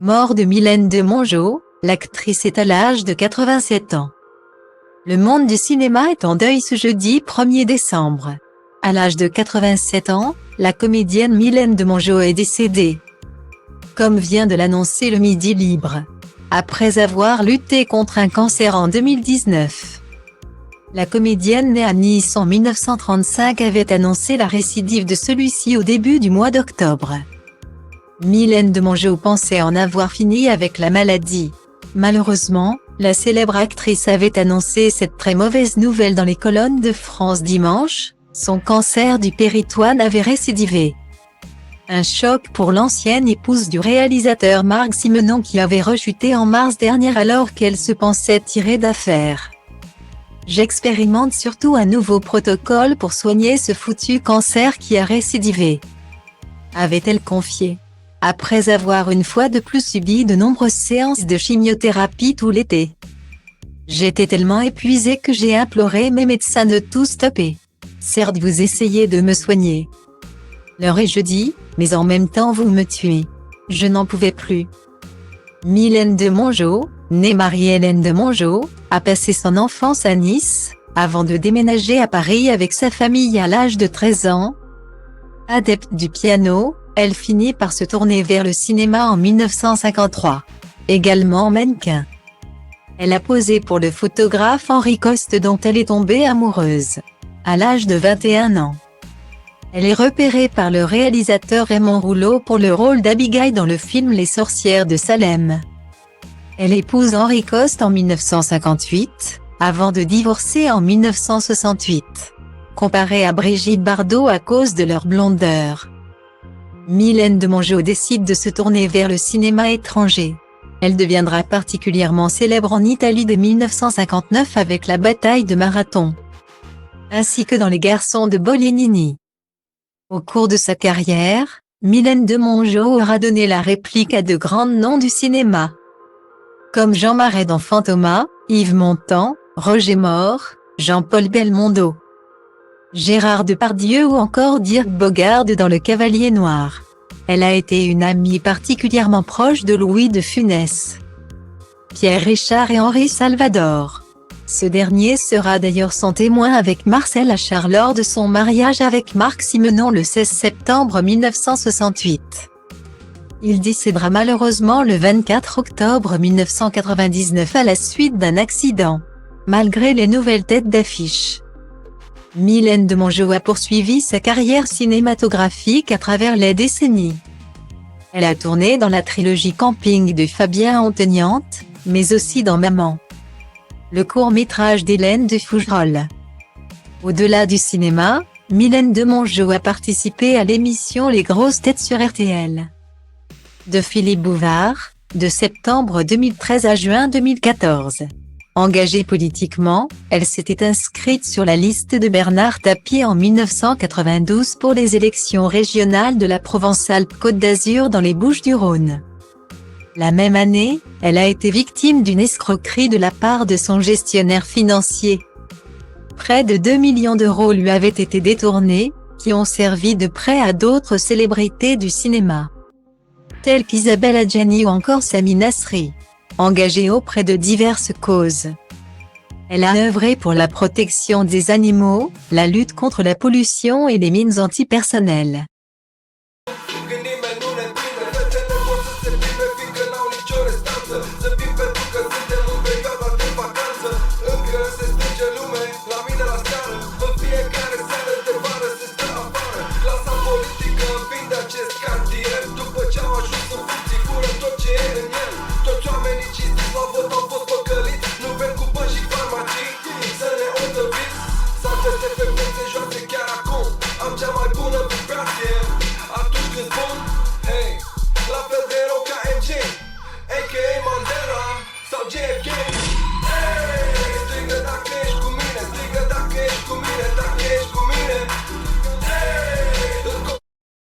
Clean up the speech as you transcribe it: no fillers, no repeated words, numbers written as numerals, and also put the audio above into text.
Mort de Mylène de Mongeau, l'actrice est à l'âge de 87 ans. Le monde du cinéma est en deuil ce jeudi 1er décembre. À l'âge de 87 ans, la comédienne Mylène de Mongeau est décédée. Comme vient de l'annoncer le Midi Libre. Après avoir lutté contre un cancer en 2019. La comédienne née à Nice en 1935 avait annoncé la récidive de celui-ci au début du mois d'octobre. Mylène de Mongeau pensait en avoir fini avec la maladie. Malheureusement, la célèbre actrice avait annoncé cette très mauvaise nouvelle dans les colonnes de France dimanche, son cancer du péritoine avait récidivé. Un choc pour l'ancienne épouse du réalisateur Marc Simenon qui avait rechuté en mars dernier alors qu'elle se pensait tirée d'affaire. J'expérimente surtout un nouveau protocole pour soigner ce foutu cancer qui a récidivé. Avait-elle confié. Après avoir une fois de plus subi de nombreuses séances de chimiothérapie tout l'été. J'étais tellement épuisée que j'ai imploré mes médecins de tout stopper. Certes vous essayez de me soigner. L'heure est jeudi, mais en même temps vous me tuez. Je n'en pouvais plus. Mylène de Mongeau, née Marie-Hélène de Mongeau, a passé son enfance à Nice, avant de déménager à Paris avec sa famille à l'âge de 13 ans. Adepte du piano, elle finit par se tourner vers le cinéma en 1953. Également mannequin. Elle a posé pour le photographe Henri Coste dont elle est tombée amoureuse. À l'âge de 21 ans. Elle est repérée par le réalisateur Raymond Rouleau pour le rôle d'Abigail dans le film Les sorcières de Salem. Elle épouse Henri Coste en 1958, avant de divorcer en 1968. Comparée à Brigitte Bardot à cause de leur blondeur. Mylène de Mongeau décide de se tourner vers le cinéma étranger. Elle deviendra particulièrement célèbre en Italie dès 1959 avec la bataille de Marathon. Ainsi que dans Les garçons de Bolognini. Au cours de sa carrière, Mylène de Mongeau aura donné la réplique à de grands noms du cinéma. Comme Jean Marais dans Fantomas, Yves Montand, Roger Moore, Jean-Paul Belmondo. Gérard Depardieu ou encore Dirk Bogarde dans Le Cavalier Noir. Elle a été une amie particulièrement proche de Louis de Funès, Pierre Richard et Henri Salvador. Ce dernier sera d'ailleurs son témoin avec Marcel Achard lors de son mariage avec Marc Simenon le 16 septembre 1968. Il décédera malheureusement le 24 octobre 1999 à la suite d'un accident. Malgré les nouvelles têtes d'affiche. Mylène de Mongeau a poursuivi sa carrière cinématographique à travers les décennies. Elle a tourné dans la trilogie Camping de Fabien Antoniante, mais aussi dans Maman. Le court-métrage d'Hélène de Fougerolles. Au-delà du cinéma, Mylène de Mongeau a participé à l'émission Les grosses têtes sur RTL. De Philippe Bouvard, de septembre 2013 à juin 2014. Engagée politiquement, elle s'était inscrite sur la liste de Bernard Tapie en 1992 pour les élections régionales de la Provence-Alpes-Côte d'Azur dans les Bouches-du-Rhône. La même année, elle a été victime d'une escroquerie de la part de son gestionnaire financier. Près de 2 millions d'euros lui avaient été détournés, qui ont servi de prêt à d'autres célébrités du cinéma. Telles qu'Isabelle Adjani ou encore Sami Nasri. Engagée auprès de diverses causes. Elle a œuvré pour la protection des animaux, la lutte contre la pollution et les mines antipersonnelles. Să ne otrăviți, să te